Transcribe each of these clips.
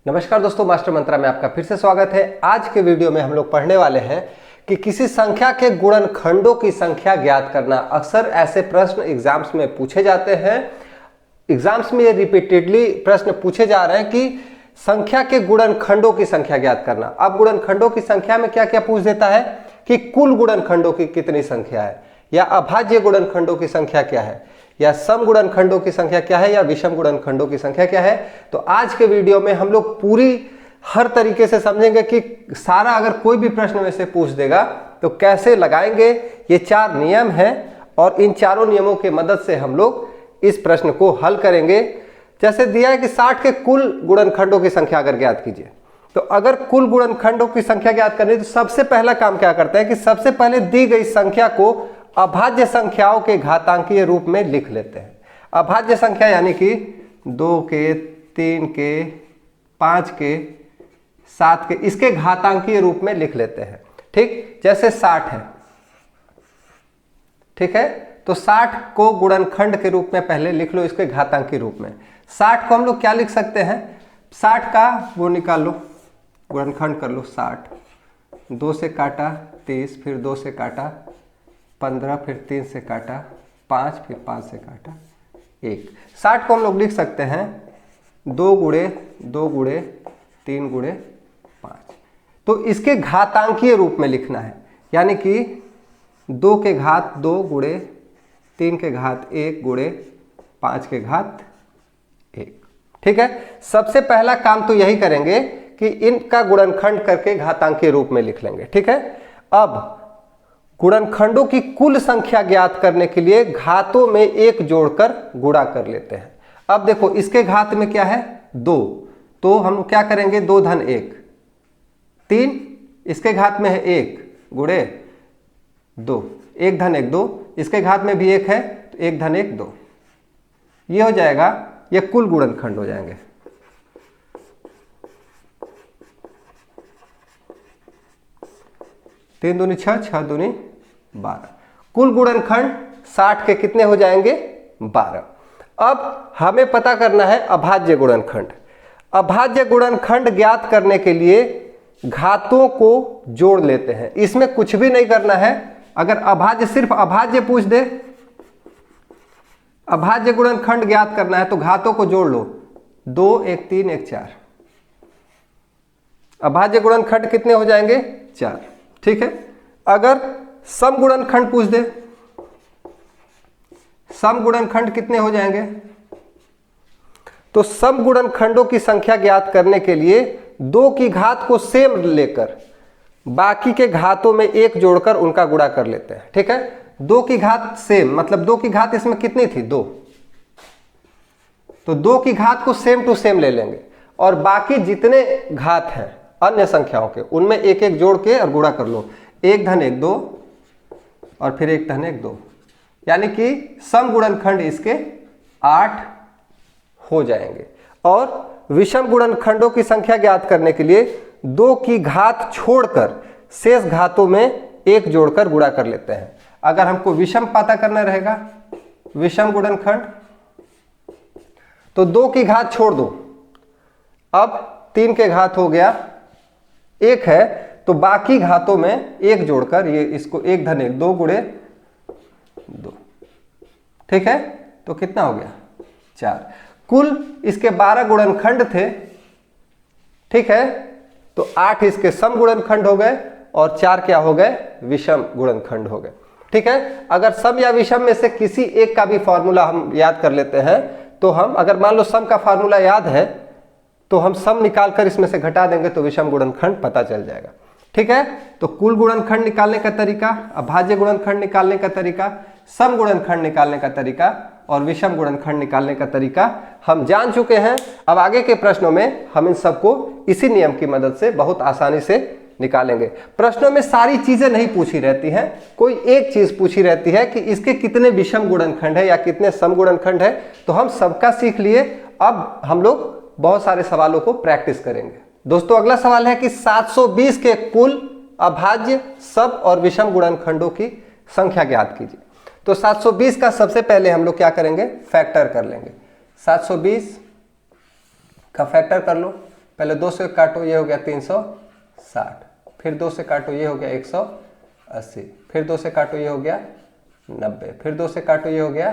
नमस्कार दोस्तों, मास्टर मंत्रा में आपका फिर से स्वागत है। आज के वीडियो में हम लोग पढ़ने वाले हैं कि किसी संख्या के गुणनखंडों की संख्या ज्ञात करना। अक्सर ऐसे प्रश्न एग्जाम्स में पूछे जाते हैं। एग्जाम्स में ये रिपीटेडली प्रश्न पूछे जा रहे हैं कि संख्या के गुणनखंडों की संख्या ज्ञात करना। अब गुणनखंडों की संख्या में क्या क्या पूछ देता है कि कुल गुणनखंडों की कितनी संख्या है, या अभाज्य गुणनखंडों की संख्या क्या है, या सम गुणनखंडों की संख्या क्या है, या विषम गुणनखंडों की संख्या क्या है। तो आज के वीडियो में हम लोग पूरी हर तरीके से समझेंगे कि सारा अगर कोई भी प्रश्न में से पूछ देगा तो कैसे लगाएंगे। ये 4 नियम हैं और इन चारों नियमों की मदद से हम लोग इस प्रश्न को हल करेंगे। जैसे दिया है कि 60 के कुल गुणनखंडों की संख्या अगर ज्ञात कीजिए, तो अगर कुल गुणनखंडों की संख्या ज्ञात करनी है तो सबसे पहला काम क्या करते हैं कि सबसे पहले दी गई संख्या को अभाज्य संख्याओं के घातांकीय रूप में लिख लेते हैं। अभाज्य संख्या यानी कि 2 के, 3 के, 5 के, 7 के, इसके घातांकीय रूप में लिख लेते हैं। ठीक, जैसे 60 है, ठीक है, तो 60 को गुणनखंड के रूप में पहले लिख लो, इसके घातांकीय रूप में। 60 को हम लोग क्या लिख सकते हैं, 60 का वो निकाल लो, गुणनखंड कर लो। 60 2 से काटा 30, फिर 2 से काटा 15, फिर 3 से काटा 5, फिर 5 से काटा 1। 60 को हम लोग लिख सकते हैं 2 गुणे 2 गुणे 3 गुणे 5। तो इसके घातांकीय रूप में लिखना है, यानी कि 2 के घात 2 गुणे 3 के घात 1 गुणे 5 के घात 1। ठीक है, सबसे पहला काम तो यही करेंगे कि इनका गुणनखंड करके घातांकीय रूप में लिख लेंगे। ठीक है, अब गुणनखंडों की कुल संख्या ज्ञात करने के लिए घातों में 1 जोड़कर गुणा कर लेते हैं। अब देखो, इसके घात में क्या है 2, तो हम क्या करेंगे 2 धन 1 3, इसके घात में है 1 गुणे 2, 1 धन 1 2, इसके घात में भी 1 है तो 1 धन 1 2। ये हो जाएगा, ये कुल गुणनखंड हो जाएंगे। तीन दूनी 6, 6 दूनी 12। कुल गुणनखंड 60 के कितने हो जाएंगे 12। अब हमें पता करना है अभाज्य गुणनखंड। अभाज्य गुणनखंड ज्ञात करने के लिए घातों को जोड़ लेते हैं। इसमें कुछ भी नहीं करना है। अगर अभाज्य, सिर्फ अभाज्य पूछ दे, अभाज्य गुणनखंड ज्ञात करना है तो घातों को जोड़ लो, 2 1 3 1 4। अभाज्य गुणनखंड कितने हो जाएंगे 4। ठीक है, अगर सम गुणनखंड पूछ दे, सम गुणनखंड कितने हो जाएंगे, तो सम गुणनखंडों की संख्या ज्ञात करने के लिए 2 की घात को सेम लेकर बाकी के घातों में 1 जोड़कर उनका गुणा कर लेते हैं। ठीक है, 2 की घात सेम मतलब 2 की घात इसमें कितनी थी 2, तो 2 की घात को सेम टू सेम ले लेंगे और बाकी जितने घात हैं अन्य संख्याओं के उनमें 1 1 जोड़ के और गुणा कर लो। 1 धन 1 2 और फिर 1 धन 1 2, यानी कि सम गुणनखंड इसके 8 हो जाएंगे। और विषम गुणनखंडों की संख्या ज्ञात करने के लिए 2 की घात छोड़कर शेष घातों में 1 जोड़कर गुणा कर लेते हैं। अगर हमको विषम पता करना रहेगा, विषम गुणनखंड, तो 2 की घात छोड़ दो। अब 3 के घात हो गया 1 है, तो बाकी घातों में 1 जोड़कर ये इसको 1 धन 1 2 गुणे 2। ठीक है, तो कितना हो गया 4। कुल इसके 12 गुणनखंड थे। ठीक है, तो 8 इसके सम गुणनखंड हो गए और 4 क्या हो गए विषम गुणनखंड हो गए। ठीक है, अगर सम या विषम में से किसी एक का भी फॉर्मूला हम याद कर लेते हैं, तो हम अगर मान लो सम का फॉर्मूला याद है तो हम सम निकालकर इसमें से घटा देंगे तो विषम गुणनखंड पता चल जाएगा। ठीक है, तो कुल गुणनखंड निकालने का तरीका, अभाज्य गुणनखंड निकालने का तरीका, सम गुणनखंड निकालने का तरीका और विषम गुणनखंड निकालने का तरीका हम जान चुके हैं। अब आगे के प्रश्नों में हम इन सबको इसी नियम की मदद से बहुत आसानी से निकालेंगे। प्रश्नों में सारी चीजें नहीं पूछी रहती हैं, कोई एक चीज पूछी रहती है कि इसके कितने विषम गुणनखंड है या कितने सम गुणनखंड है, तो हम सबका सीख लिए। अब हम लोग बहुत सारे सवालों को प्रैक्टिस करेंगे। दोस्तों, अगला सवाल है कि 720 के कुल अभाज्य, सम और विषम गुणनखंडों की संख्या ज्ञात कीजिए। तो 720 का सबसे पहले हम लोग क्या करेंगे, फैक्टर कर लेंगे। 720 का फैक्टर कर लो, पहले 2 से काटो, ये हो गया 360, फिर 2 से काटो, ये हो गया 180, फिर 2 से काटो, ये हो गया 90, फिर 2 से काटो, ये हो गया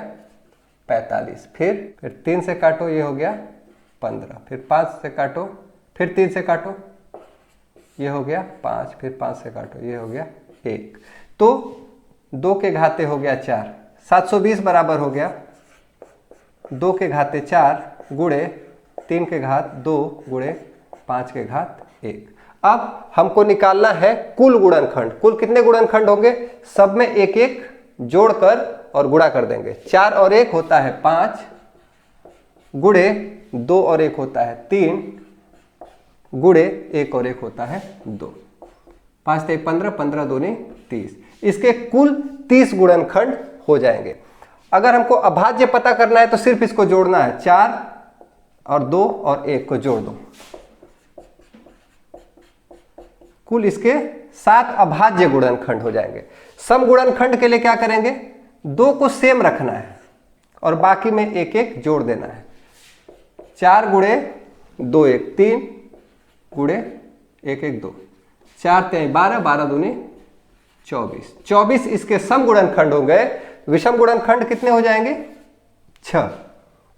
45, फिर 3 से काटो, ये हो गया 15, फिर 5 से काटो, फिर 3 से काटो, ये हो गया 5, फिर 5 से काटो, ये हो गया 1। तो 2 के घाते हो गया 4, 720 बराबर हो गया 2 के घाते 4 गुणे 3 के घात 2 गुणे 5 के घात 1। अब हमको निकालना है कुल गुणनखंड। कुल कितने गुणनखंड होंगे? सब में एक एक जोड़कर और गुणा कर देंगे। 4 और 1 होता है 5, गुणे 2 और 1 होता है 3, गुणे 1 और 1 होता है 2। 5 3 15, 15 दूनी 30। इसके कुल 30 गुणनखंड हो जाएंगे। अगर हमको अभाज्य पता करना है तो सिर्फ इसको जोड़ना है, 4 और 2 और 1 को जोड़ दो। कुल इसके 7 अभाज्य गुणनखंड हो जाएंगे। सम गुणनखंड के लिए क्या करेंगे? 2 को सेम रखना है और बाकी में एक एक जोड़ देना है। 4 गुणे 2 1 3 गुणे 1 1 2, 4 3 12, 12 दूनी 24। 24 इसके सम गुणनखंड हो गए। विषम गुणनखंड कितने हो जाएंगे? 6।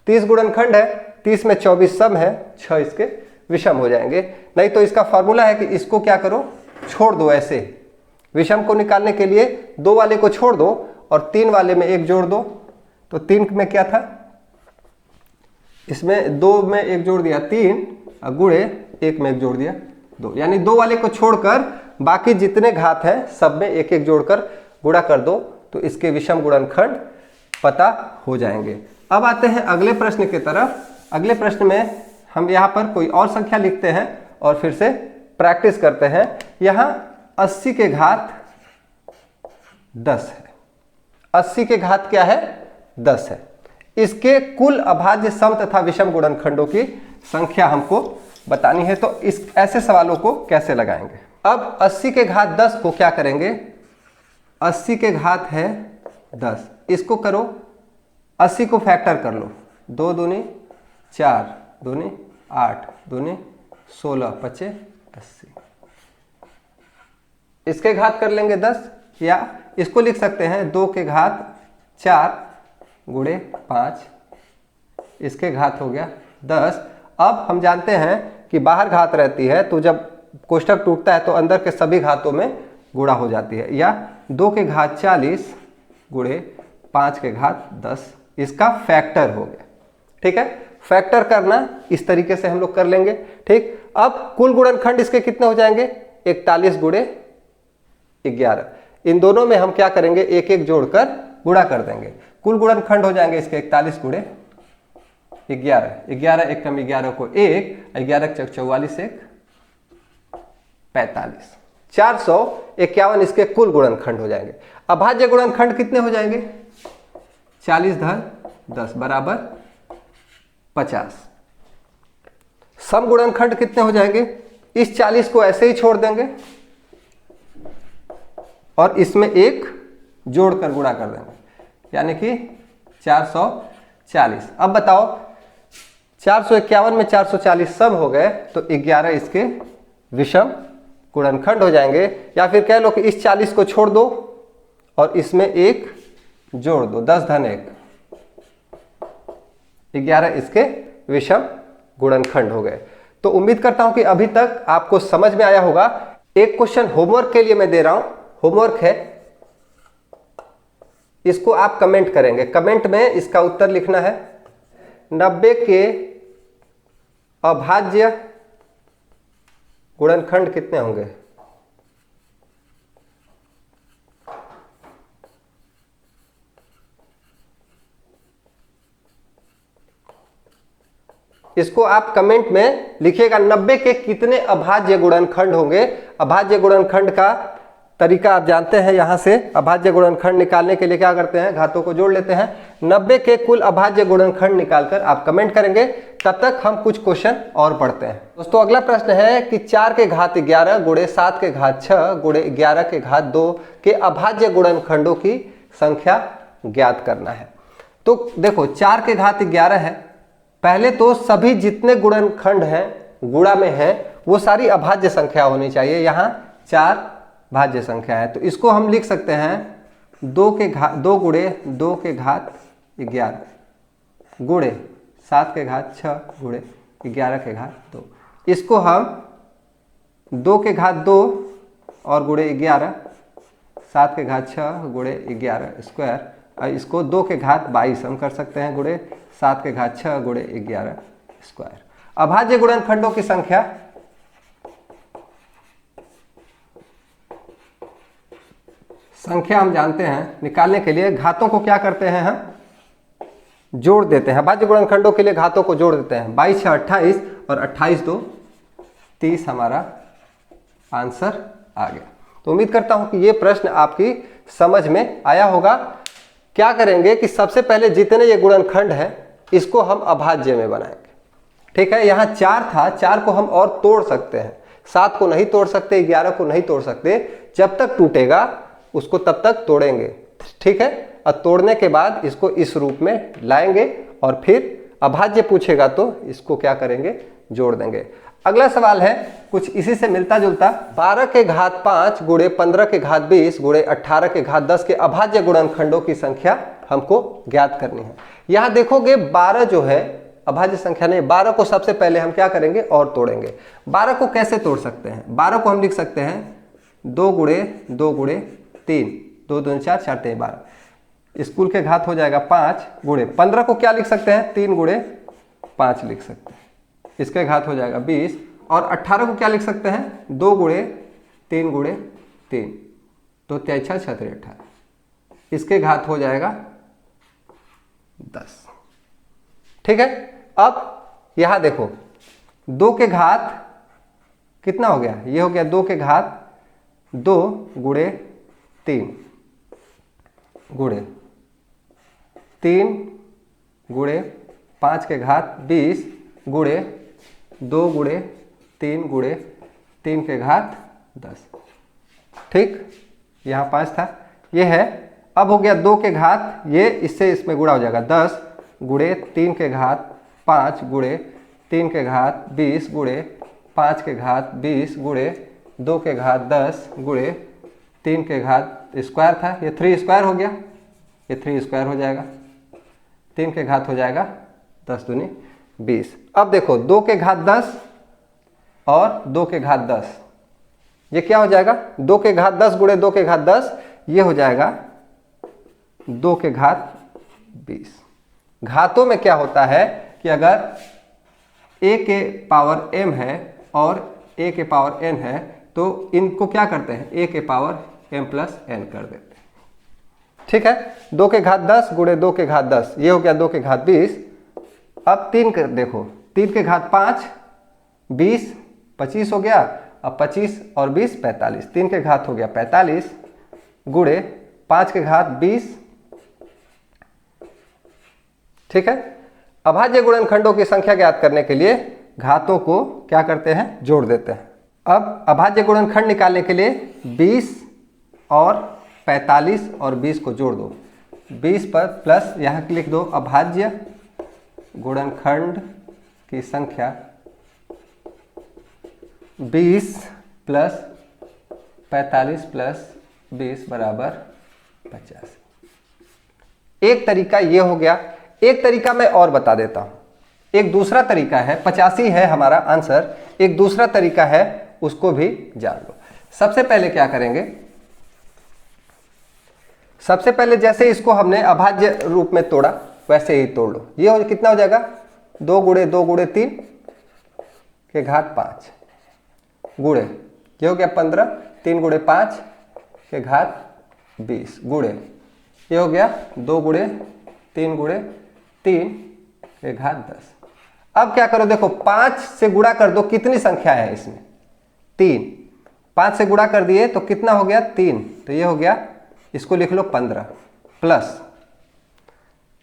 30 गुणनखंड है, 30 में 24 सम है, 6 इसके विषम हो जाएंगे। नहीं तो इसका फॉर्मूला है कि इसको क्या करो, छोड़ दो। ऐसे विषम को निकालने के लिए 2 वाले को छोड़ दो और 3 वाले में 1 जोड़ दो। तो 3 में क्या था, इसमें 2 में 1 जोड़ दिया 3, गुणे 1 में 1 जोड़ दिया 2, यानी 2 वाले को छोड़कर बाकी जितने घात हैं सब में एक एक जोड़कर गुणा कर दो, तो इसके विषम गुणनखंड पता हो जाएंगे। अब आते हैं अगले प्रश्न की तरफ। अगले प्रश्न में हम यहाँ पर कोई और संख्या लिखते हैं और फिर से प्रैक्टिस करते हैं। यहाँ 80 के घात 10 है। 80 के घात क्या है? 10 है। इसके कुल अभाज्य सम तथा विषम गुणनखंडों की संख्या हमको बतानी है। तो इस ऐसे सवालों को कैसे लगाएंगे? अब 80 के घात 10 को क्या करेंगे? 80 के घात है 10, इसको करो 80 को फैक्टर कर लो। 2 दूनी 4, दूनी 8, दूनी 16, 25 80। इसके घात कर लेंगे 10, या इसको लिख सकते हैं 2 के घात 4 गुणे 5, इसके घात हो गया 10। अब हम जानते हैं कि बाहर घात रहती है तो जब कोष्ठक टूटता है तो अंदर के सभी घातों में गुणा हो जाती है। या 2 के घात 40 गुणे 5 के घात 10, इसका फैक्टर हो गया। ठीक है, फैक्टर करना इस तरीके से हम लोग कर लेंगे। ठीक, अब कुल गुणनखंड इसके कितने हो जाएंगे? 41 गुणे 11। इन दोनों में हम क्या करेंगे? एक एक जोड़कर गुणा कर देंगे। कुल गुणनखंड हो जाएंगे इसके 41 गुणे 11। 11 एक कम 11 को 1, 11 चक 44, 1 45। 451 इसके कुल गुणनखंड हो जाएंगे। अभाज्य गुणनखंड कितने हो जाएंगे? 40 धन 10 बराबर 50। सम गुणनखंड कितने हो जाएंगे? इस 40 को ऐसे ही छोड़ देंगे और इसमें एक जोड़कर गुणा कर देंगे, यानी कि 440। अब बताओ 451 में 440 सम हो गए तो 11 इसके विषम गुणनखंड हो जाएंगे। या फिर कह लो कि इस 40 को छोड़ दो और इसमें एक जोड़ दो, 10 धन 1, 11 इसके विषम गुणनखंड हो गए। तो उम्मीद करता हूं कि अभी तक आपको समझ में आया होगा। एक क्वेश्चन होमवर्क के लिए मैं दे रहा हूं, होमवर्क है, इसको आप कमेंट करेंगे। कमेंट में इसका उत्तर लिखना है। 90 के अभाज्य गुणनखंड कितने होंगे? इसको आप कमेंट में लिखिएगा। 90 के कितने अभाज्य गुणनखंड होंगे? अभाज्य गुणनखंड का तरीका आप जानते हैं। यहां से अभाज्य गुणनखंड निकालने के लिए क्या करते हैं? घातों को जोड़ लेते हैं। 90 के कुल अभाज्य गुणनखंड निकालकर आप कमेंट करेंगे। तब तक हम कुछ क्वेश्चन और पढ़ते हैं। दोस्तों अगला प्रश्न है कि 4 के घात 11 गुणे 7 के घात 6 गुणे 11 के घात 2 के अभाज्य गुणनखंडों की संख्या ज्ञात करना है। तो देखो 4 के घात 11 है। पहले तो सभी जितने गुणनखंड हैं गुणा में है वो सारी अभाज्य संख्या होनी चाहिए। यहाँ 4 भाज्य संख्या है, तो इसको हम लिख सकते हैं 2 गुणे 2 के घात 11 गुणे 7 के घात 6 गुणे 11 के घात 2। इसको हम 2 के घात 2 और गुणे 11 7 के घात 6 गुणे 11 स्क्वायर, और इसको 2 के घात 22 हम कर सकते हैं गुणे 7 के घात 6 गुणे 11 स्क्वायर। अभाज्य गुणनखंडों की संख्या हम जानते हैं, निकालने के लिए घातों को क्या करते हैं, हम जोड़ देते हैं। अभाज्य गुणनखंडों के लिए घातों को जोड़ देते हैं। 22 6 28 और 28 2 30 हमारा आंसर आ गया। तो उम्मीद करता हूं कि ये प्रश्न आपकी समझ में आया होगा। क्या करेंगे कि सबसे पहले जितने ये गुणनखंड हैं इसको हम अभाज्य में बनाएंगे। ठीक है, यहाँ 4 था, 4 को हम और तोड़ सकते हैं, 7 को नहीं तोड़ सकते, 11 को नहीं तोड़ सकते। जब तक टूटेगा उसको तब तक तोड़ेंगे। ठीक है, और तोड़ने के बाद इसको इस रूप में लाएंगे और फिर अभाज्य पूछेगा तो इसको क्या करेंगे, जोड़ देंगे। अगला सवाल है कुछ इसी से मिलता जुलता। 12 के घात 5 गुणे 15 के घात 20 गुणे 18 के घात 10 के अभाज्य गुणनखंडों की संख्या हमको ज्ञात करनी है। यहाँ देखोगे 12 जो है अभाज्य संख्या नहीं, 12 को सबसे पहले हम क्या करेंगे, और तोड़ेंगे। 12 को कैसे तोड़ सकते हैं, 12 को हम लिख सकते हैं 2 गुणे 2 गुणे 3 2 2 4 4 3 12। स्कूल के घात हो जाएगा 5 गुणे 15 को क्या लिख सकते हैं, 3 गुणे 5 लिख सकते हैं, इसके घात हो जाएगा 20। और 18 को क्या लिख सकते हैं, 2 गुणे 3 गुणे 3 तो 3 6 6 18, इसके घात हो जाएगा 10। ठीक है, अब यहां देखो 2 के घात कितना हो गया, ये हो गया 2 के घात 2 गुणे 3 गुणे 3 गुणे 5 के घात 20 गुणे 2 गुणे 3 गुणे 3 के घात 10। ठीक, यहाँ 5 था, ये है। अब हो गया 2 के घात, ये इससे इसमें गुणा हो जाएगा 10 गुणे 3 के घात 5 गुणे 3 के घात 20 गुणे 5 के घात 20 गुणे 2 के घात 10 गुणे 3 के घात स्क्वायर था, ये 3 स्क्वायर हो गया, ये 3 स्क्वायर हो जाएगा, 3 के घात हो जाएगा 10 दूनी 20। अब देखो 2 के घात 10 और 2 के घात 10, ये क्या हो जाएगा, 2 के घात 10 गुणे 2 के घात 10, ये हो जाएगा 2 के घात 20। घातों में क्या होता है कि अगर a के पावर m है और a के पावर n है तो इनको क्या करते हैं, a के पावर m प्लस n कर देते हैं। ठीक है, 2 के घात 10 गुणे 2 के घात 10, ये हो गया 2 के घात 20। अब 3 के देखो, 3 के घात 5 20 25 हो गया, अब 25 और 20 45, 3 के घात हो गया 45 गुणे 5 के घात 20। ठीक है, अभाज्य गुणनखंडों की संख्या ज्ञात करने के लिए घातों को क्या करते हैं, जोड़ देते हैं। अब अभाज्य गुणनखंड निकालने के लिए 20 और 45 और 20 को जोड़ दो, 20 पर प्लस यहाँ लिख दो अभाज्य गुणनखंड की संख्या 20 प्लस 45 प्लस 20 बराबर 50। एक तरीका ये हो गया। एक तरीका मैं और बता देता हूं, एक दूसरा तरीका है, 85 है हमारा आंसर, एक दूसरा तरीका है उसको भी जान लो। सबसे पहले क्या करेंगे, सबसे पहले जैसे इसको हमने अभाज्य रूप में तोड़ा वैसे ही तोड़ लो। ये कितना हो जाएगा, 2 गुणे 2 गुणे 3 के घात 5 गुणे, ये हो गया 15, 3 गुणे 5 के घात 20 गुणे, ये हो गया 2 गुणे 3 गुणे 3 के घात 10। अब क्या करो, देखो 5 से गुणा कर दो, कितनी संख्या है इसमें, 3। 5 से गुणा कर दिए तो कितना हो गया, 3, तो ये हो गया, इसको लिख लो 15 प्लस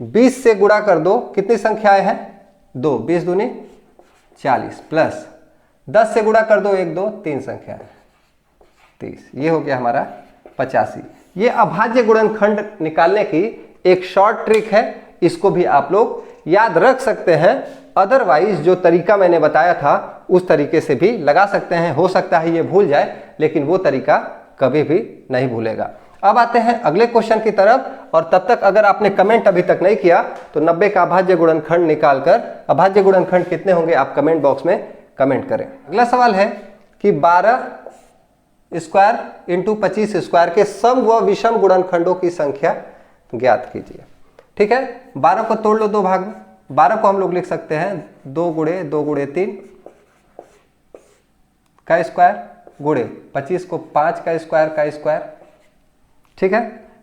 20 से गुणा कर दो, कितनी संख्याएं हैं, 2, 20 दूनी 40 प्लस 10 से गुणा कर दो, 1 2 3 संख्या है 30, ये हो गया हमारा 85। ये अभाज्य गुणनखंड निकालने की एक शॉर्ट ट्रिक है, इसको भी आप लोग याद रख सकते हैं। अदरवाइज जो तरीका मैंने बताया था उस तरीके से भी लगा सकते हैं। हो सकता है ये भूल जाए, लेकिन वो तरीका कभी भी नहीं भूलेगा। अब आते हैं अगले क्वेश्चन की तरफ, और तब तक अगर आपने कमेंट अभी तक नहीं किया तो 90 का अभाज्य गुणनखंड निकालकर अभाज्य गुणनखंड कितने होंगे आप कमेंट बॉक्स में कमेंट करें। अगला सवाल है कि 12 स्क्वायर इंटू 25 स्क्वायर के सम व विषम गुणनखंडों की संख्या ज्ञात कीजिए। ठीक है, 12 को तोड़ लो दो भाग में। 12 को हम लोग लिख सकते हैं 2 गुणे 2 गुणे 3 का स्क्वायर गुणे 25 को 5 का स्क्वायर। ठीक है,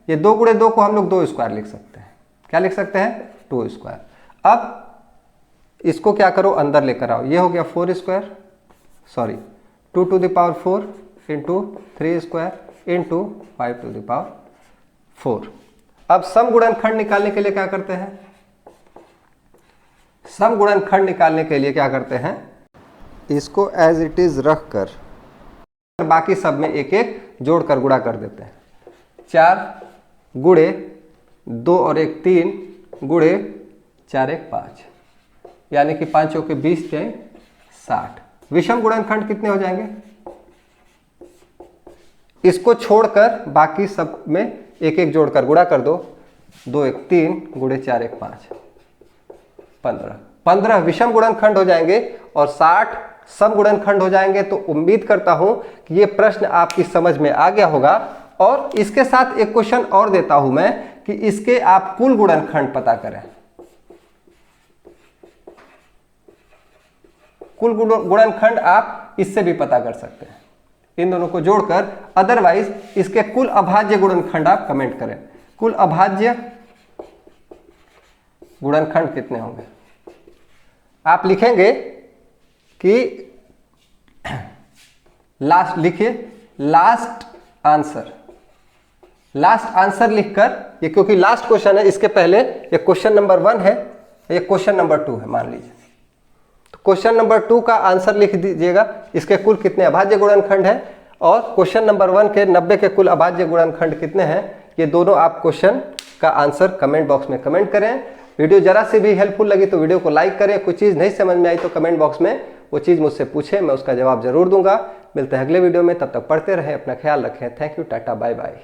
ये 2 गुणे 2 को हम लोग 2 स्क्वायर लिख सकते हैं। क्या लिख सकते हैं? 2 स्क्वायर। अब इसको क्या करो, अंदर लेकर आओ। ये हो गया 4 square, sorry 2 to the power 4 into 3 square into 5 to the power 4। अब सम गुणनखंड निकालने के लिए क्या करते हैं? सम गुणनखंड निकालने के लिए क्या करते हैं? इसको एज इट इज रख कर बाकी सब में एक एक जोड़कर गुणा कर देते हैं। 4 गुणे 2 और 1 3 गुणे 4 1 5, यानी कि 5 के 20 जाए 60। विषम गुणनखंड कितने हो जाएंगे? इसको छोड़कर बाकी सब में एक एक जोड़कर गुणा कर दो। 2 1 3 गुणे 4 1 5 15 विषम गुणनखंड हो जाएंगे और 60 सम गुणनखंड हो जाएंगे। तो उम्मीद करता हूं कि ये प्रश्न आपकी समझ में आ गया होगा। और इसके साथ एक क्वेश्चन और देता हूं मैं कि इसके आप कुल गुणनखंड पता करें। कुल गुणनखंड आप इससे भी पता कर सकते हैं, इन दोनों को जोड़कर। अदरवाइज इसके कुल अभाज्य गुणनखंड आप कमेंट करें। कुल अभाज्य गुणनखंड कितने होंगे? आप लिखेंगे कि लास्ट लिखिए, लास्ट आंसर लिखकर, ये क्योंकि लास्ट क्वेश्चन है, इसके पहले ये क्वेश्चन नंबर 1 है, ये क्वेश्चन नंबर 2 है मान लीजिए। तो क्वेश्चन नंबर 2 का आंसर लिख दीजिएगा, इसके कुल कितने अभाज्य गुणनखंड हैं, और क्वेश्चन नंबर 1 के 90 के कुल अभाज्य गुणनखंड कितने हैं। ये दोनों आप क्वेश्चन का आंसर कमेंट बॉक्स में कमेंट करें। वीडियो जरा से भी हेल्पफुल लगी तो वीडियो को लाइक करें। कुछ चीज़ नहीं समझ में आई तो कमेंट बॉक्स में वो चीज़ मुझसे पूछें, मैं उसका जवाब जरूर दूंगा। मिलते हैं अगले वीडियो में, तब तक पढ़ते रहें, अपना ख्याल रखें। Thank you, tata, bye bye.